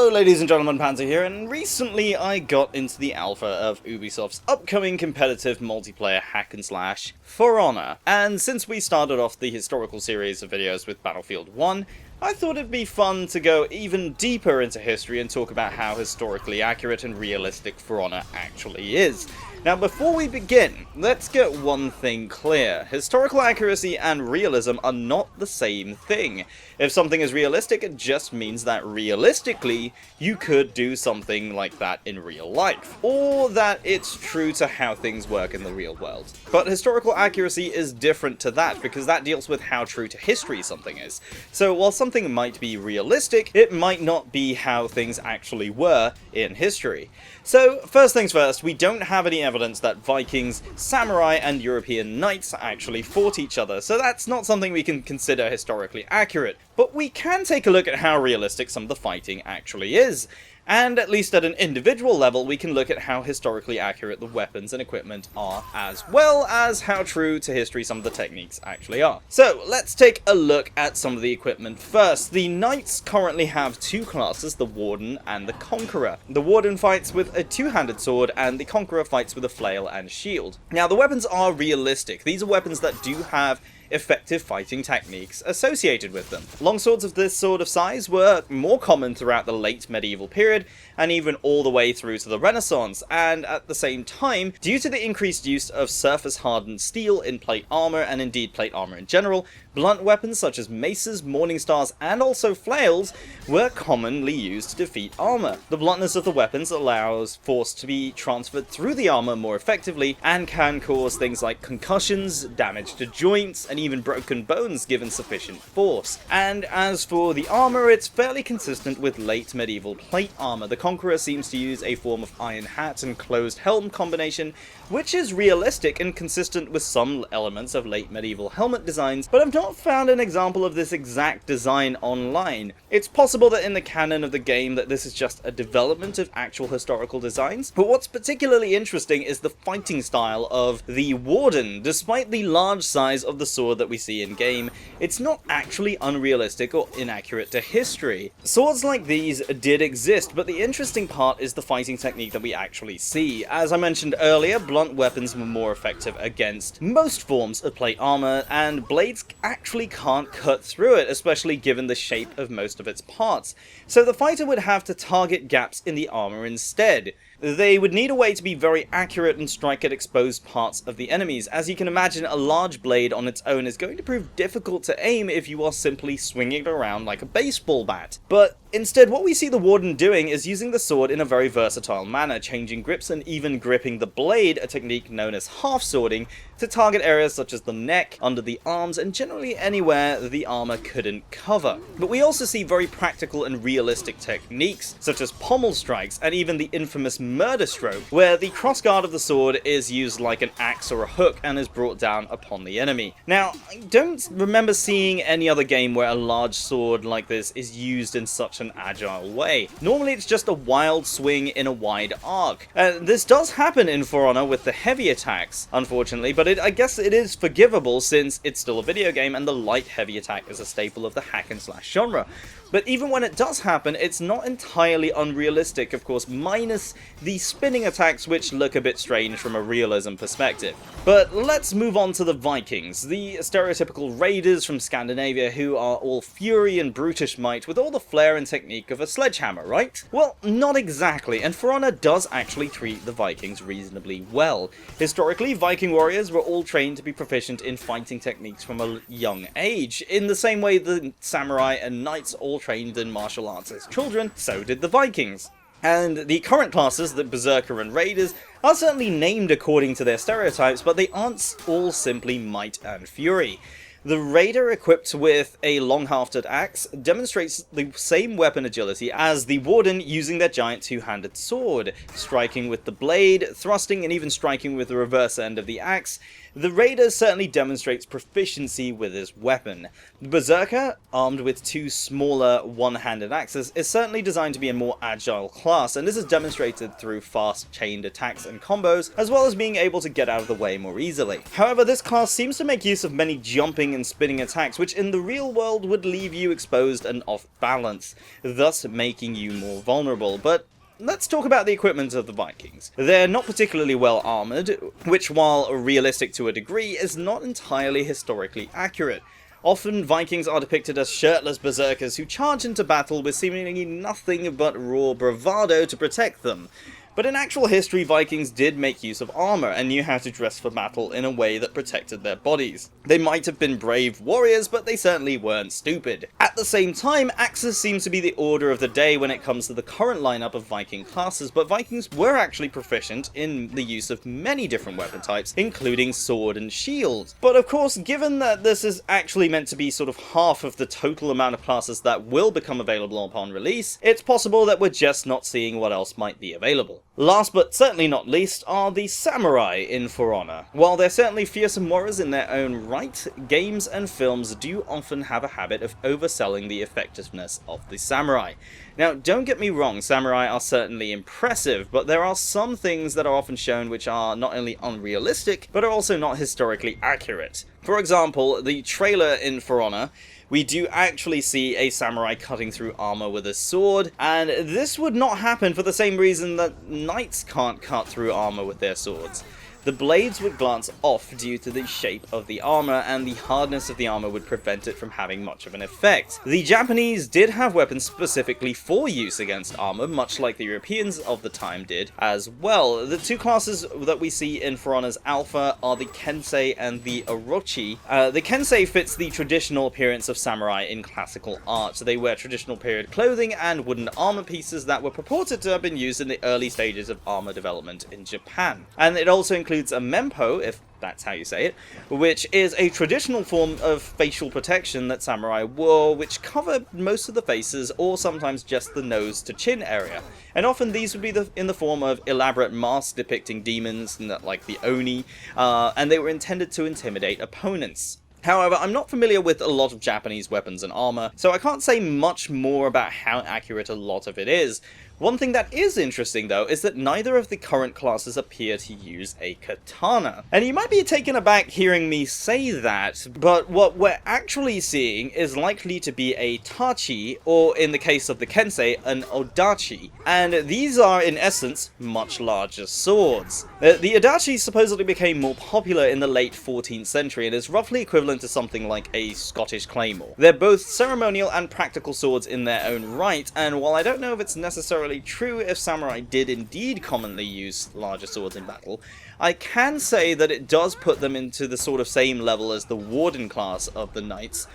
Hello ladies and gentlemen, Panzer here, and recently I got into the alpha of Ubisoft's upcoming competitive multiplayer hack and slash, For Honor. And since we started off the historical series of videos with Battlefield 1, I thought it'd be fun to go even deeper into history and talk about how historically accurate and realistic For Honor actually is. Now before we begin, let's get one thing clear. Historical accuracy and realism are not the same thing. If something is realistic, it just means that realistically, you could do something like that in real life, or that it's true to how things work in the real world. But historical accuracy is different to that, because that deals with how true to history something is. So while something might be realistic, it might not be how things actually were in history. So first things first, we don't have any evidence that Vikings, samurai, and European knights actually fought each other, so that's not something we can consider historically accurate. But we can take a look at how realistic some of the fighting actually is. And at least at an individual level, we can look at how historically accurate the weapons and equipment are, as well as how true to history some of the techniques actually are. So let's take a look at some of the equipment first. The Knights currently have two classes, the Warden and the Conqueror. The Warden fights with a two-handed sword, and the Conqueror fights with a flail and shield. Now the weapons are realistic. These are weapons that do have effective fighting techniques associated with them. Longswords of this sort of size were more common throughout the late medieval period, and even all the way through to the Renaissance, and at the same time, due to the increased use of surface-hardened steel in plate armor, and indeed plate armor in general, blunt weapons such as maces, morning stars, and also flails were commonly used to defeat armor. The bluntness of the weapons allows force to be transferred through the armor more effectively, and can cause things like concussions, damage to joints, and even broken bones given sufficient force. And as for the armor, it's fairly consistent with late medieval plate armor. The Conqueror seems to use a form of iron hat and closed helm combination, which is realistic and consistent with some elements of late medieval helmet designs, but I've not found an example of this exact design online. It's possible that in the canon of the game that this is just a development of actual historical designs, but what's particularly interesting is the fighting style of the Warden. Despite the large size of the sword that we see in game, it's not actually unrealistic or inaccurate to history. Swords like these did exist, but the interesting part is the fighting technique that we actually see. As I mentioned earlier, blunt weapons were more effective against most forms of plate armor, and blades actually can't cut through it, especially given the shape of most of its parts. So the fighter would have to target gaps in the armor instead. They would need a way to be very accurate and strike at exposed parts of the enemies. As you can imagine, a large blade on its own is going to prove difficult to aim if you are simply swinging it around like a baseball bat. But instead, what we see the Warden doing is using the sword in a very versatile manner, changing grips and even gripping the blade, a technique known as half-swording, to target areas such as the neck, under the arms, and generally anywhere the armor couldn't cover. But we also see very practical and realistic techniques, such as pommel strikes, and even the infamous murder stroke, where the crossguard of the sword is used like an axe or a hook and is brought down upon the enemy. Now, I don't remember seeing any other game where a large sword like this is used in such an agile way. Normally it's just a wild swing in a wide arc. This does happen in For Honor with the heavy attacks, unfortunately, but I guess it is forgivable since it's still a video game and the light heavy attack is a staple of the hack and slash genre. But even when it does happen, it's not entirely unrealistic, of course, minus the spinning attacks, which look a bit strange from a realism perspective. But let's move on to the Vikings, the stereotypical raiders from Scandinavia who are all fury and brutish might with all the flair and technique of a sledgehammer, right? Well, not exactly, and For Honor does actually treat the Vikings reasonably well. Historically, Viking warriors were all trained to be proficient in fighting techniques from a young age. In the same way the samurai and knights all trained in martial arts as children, so did the Vikings. And the current classes, the Berserker and Raiders, are certainly named according to their stereotypes, but they aren't all simply might and fury. The Raider equipped with a long-hafted axe demonstrates the same weapon agility as the Warden using their giant two-handed sword, striking with the blade, thrusting, and even striking with the reverse end of the axe, the Raider certainly demonstrates proficiency with his weapon. The Berserker, armed with two smaller one-handed axes, is certainly designed to be a more agile class, and this is demonstrated through fast chained attacks and combos, as well as being able to get out of the way more easily. However, this class seems to make use of many jumping and spinning attacks, which in the real world would leave you exposed and off balance, thus making you more vulnerable. But let's talk about the equipment of the Vikings. They're not particularly well armoured, which, while realistic to a degree, is not entirely historically accurate. Often, Vikings are depicted as shirtless berserkers who charge into battle with seemingly nothing but raw bravado to protect them. But in actual history, Vikings did make use of armour and knew how to dress for battle in a way that protected their bodies. They might have been brave warriors, but they certainly weren't stupid. At the same time, axes seems to be the order of the day when it comes to the current lineup of Viking classes, but Vikings were actually proficient in the use of many different weapon types, including sword and shield. But of course, given that this is actually meant to be sort of half of the total amount of classes that will become available upon release, it's possible that we're just not seeing what else might be available. Last but certainly not least are the samurai in For Honor. While they're certainly fearsome warriors in their own right, games and films do often have a habit of overselling the effectiveness of the samurai. Now, don't get me wrong, samurai are certainly impressive, but there are some things that are often shown which are not only unrealistic, but are also not historically accurate. For example, the trailer in For Honor, we do actually see a samurai cutting through armor with a sword, and this would not happen for the same reason that knights can't cut through armor with their swords. The blades would glance off due to the shape of the armor, and the hardness of the armor would prevent it from having much of an effect. The Japanese did have weapons specifically for use against armor, much like the Europeans of the time did as well. The two classes that we see in For Honor's Alpha are the Kensei and the Ōdachi. The Kensei fits the traditional appearance of samurai in classical art. They wear traditional period clothing and wooden armor pieces that were purported to have been used in the early stages of armor development in Japan. And it also includes a Mempo, if that's how you say it, which is a traditional form of facial protection that samurai wore, which covered most of the faces or sometimes just the nose to chin area. And often these would be in the form of elaborate masks depicting demons, like the Oni, and they were intended to intimidate opponents. However, I'm not familiar with a lot of Japanese weapons and armor, so I can't say much more about how accurate a lot of it is. One thing that is interesting, though, is that neither of the current classes appear to use a katana. And you might be taken aback hearing me say that, but what we're actually seeing is likely to be a tachi, or in the case of the Kensei, an Ōdachi. And these are, in essence, much larger swords. The Ōdachi supposedly became more popular in the late 14th century and is roughly equivalent to something like a Scottish claymore. They're both ceremonial and practical swords in their own right, and while I don't know if it's necessarily true if samurai did indeed commonly use larger swords in battle, I can say that it does put them into the sort of same level as the Warden class of the knights,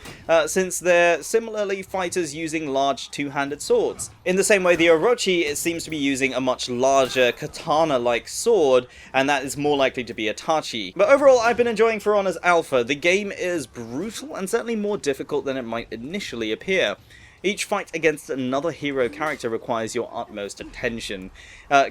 since they're similarly fighters using large two-handed swords. In the same way, the Ōdachi, it seems to be using a much larger katana-like sword, and that is more likely to be a tachi. But overall, I've been enjoying For Honor's Alpha. The game is brutal and certainly more difficult than it might initially appear. Each fight against another hero character requires your utmost attention.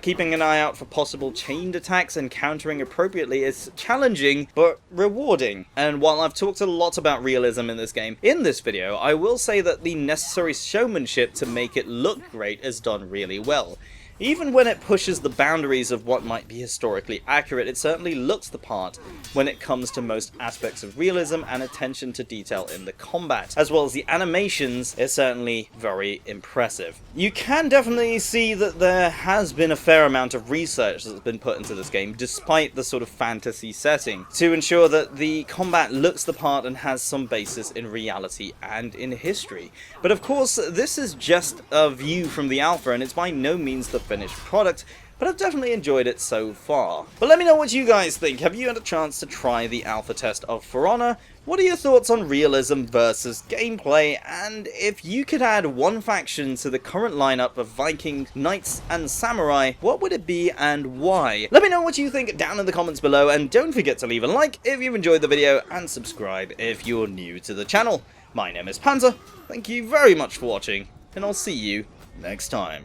Keeping an eye out for possible chained attacks and countering appropriately is challenging, but rewarding. And while I've talked a lot about realism in this game, in this video, I will say that the necessary showmanship to make it look great is done really well. Even when it pushes the boundaries of what might be historically accurate, it certainly looks the part when it comes to most aspects of realism and attention to detail in the combat, as well as the animations is certainly very impressive. You can definitely see that there has been a fair amount of research that's been put into this game, despite the sort of fantasy setting, to ensure that the combat looks the part and has some basis in reality and in history. But of course, this is just a view from the alpha, and it's by no means the finished product, but I've definitely enjoyed it so far. But let me know what you guys think. Have you had a chance to try the alpha test of For Honor? What are your thoughts on realism versus gameplay? And if you could add one faction to the current lineup of Vikings, Knights, and Samurai, what would it be and why? Let me know what you think down in the comments below, and don't forget to leave a like if you enjoyed the video, and subscribe if you're new to the channel. My name is Panzer, thank you very much for watching, and I'll see you next time.